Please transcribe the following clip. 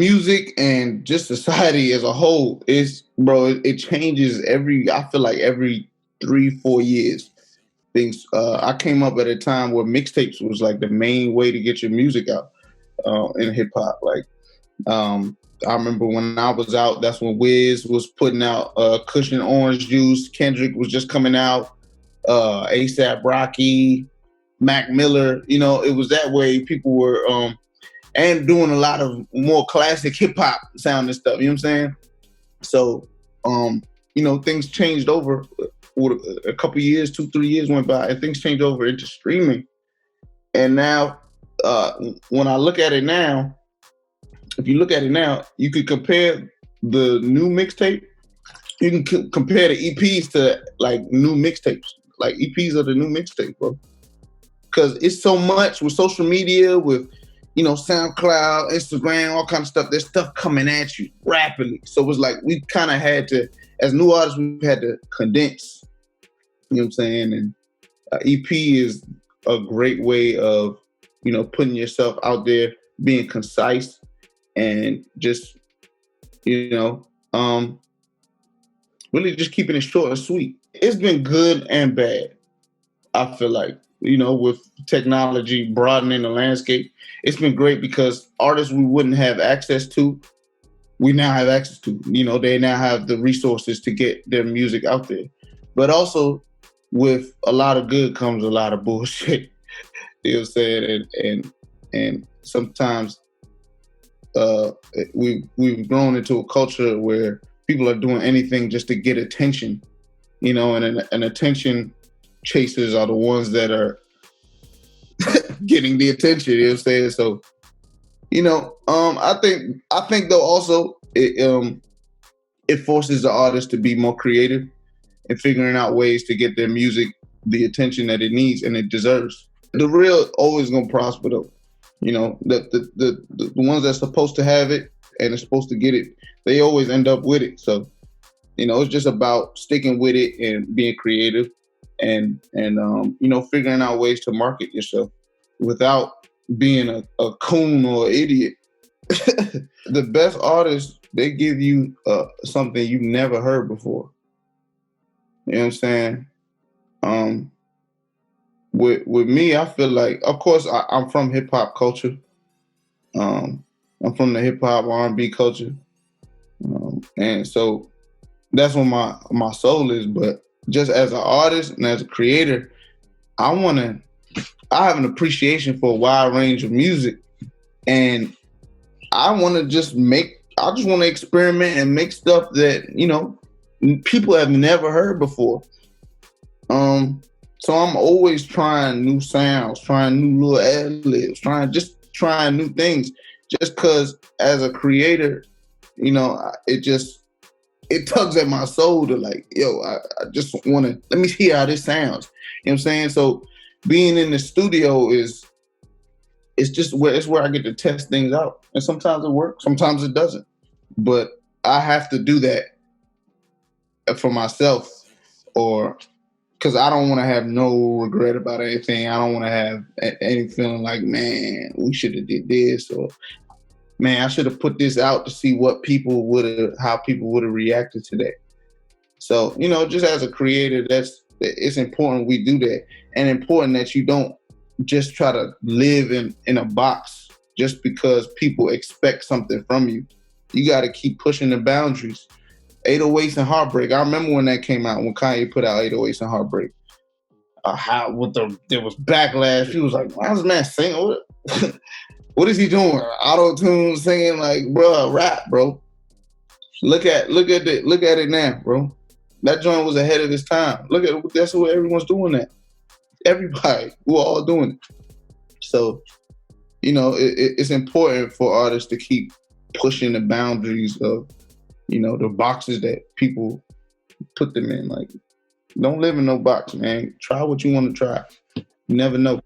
music and just society as a whole is, bro, it changes I feel like every 3-4 years. Things, I came up at a time where mixtapes was like the main way to get your music out in hip hop. Like, I remember when I was out, that's when Wiz was putting out Cushion Orange Juice. Kendrick was just coming out. ASAP Rocky, Mac Miller. You know, it was that way. People were and doing a lot of more classic hip hop sounding stuff. You know what I'm saying? So, you know, things changed over. A couple years, 2-3 years went by, and things changed over into streaming. And now, when I look at it now, if you look at it now, you could compare the new mixtape. You can compare the EPs to like new mixtapes. Like EPs are the new mixtape, bro. Because it's so much with social media, with, you know, SoundCloud, Instagram, all kind of stuff. There's stuff coming at you rapidly. So it was like we kind of had to, as new artists, we had to condense. You know what I'm saying? And EP is a great way of, you know, putting yourself out there, being concise, and just, you know, really just keeping it short and sweet. It's been good and bad, I feel like. You know, with technology broadening the landscape, it's been great because artists we wouldn't have access to, we now have access to. You know, they now have the resources to get their music out there. But also, with a lot of good comes a lot of bullshit. You know what I'm saying? And sometimes we've grown into a culture where people are doing anything just to get attention, you know, and attention chasers are the ones that are getting the attention, you know what I'm saying? So, you know, I think though also it forces the artist to be more creative and figuring out ways to get their music the attention that it needs and it deserves. The real always gonna prosper though. You know, the ones that's supposed to have it and are supposed to get it, they always end up with it. So, you know, it's just about sticking with it and being creative and you know, figuring out ways to market yourself without being a coon or an idiot. The best artists, they give you something you've never heard before. You know what I'm saying? With me, I feel like, of course, I'm from hip hop culture. I'm from the hip hop R&B culture, and so that's what my soul is. But just as an artist and as a creator, I have an appreciation for a wide range of music, and I just want to experiment and make stuff that, you know, people have never heard before. So I'm always trying new sounds, trying new little ad-libs, trying new things. Just because as a creator, you know, it tugs at my soul to like, yo, I just want to, let me hear how this sounds. You know what I'm saying? So being in the studio it's where I get to test things out. And sometimes it works, sometimes it doesn't. But I have to do that for myself, or because I don't want to have no regret about anything. I don't want to have any feeling like, man, we should have did this, or man, I should have put this out to see how people would have reacted to that. So, you know, just as a creator, it's important we do that, and important that you don't just try to live in a box just because people expect something from you. You got to keep pushing the boundaries. 808s and Heartbreak. I remember when that came out, when Kanye put out 808s and Heartbreak. There was backlash. He was like, why is this man singing? What is he doing? Auto-tune singing, like, bro, rap, bro. Look at it now, bro. That joint was ahead of its time. That's what everyone's doing that. Everybody, we're all doing it. So, you know, it's important for artists to keep pushing the boundaries of, you know, the boxes that people put them in. Like, don't live in no box, man. Try what you want to try. You never know.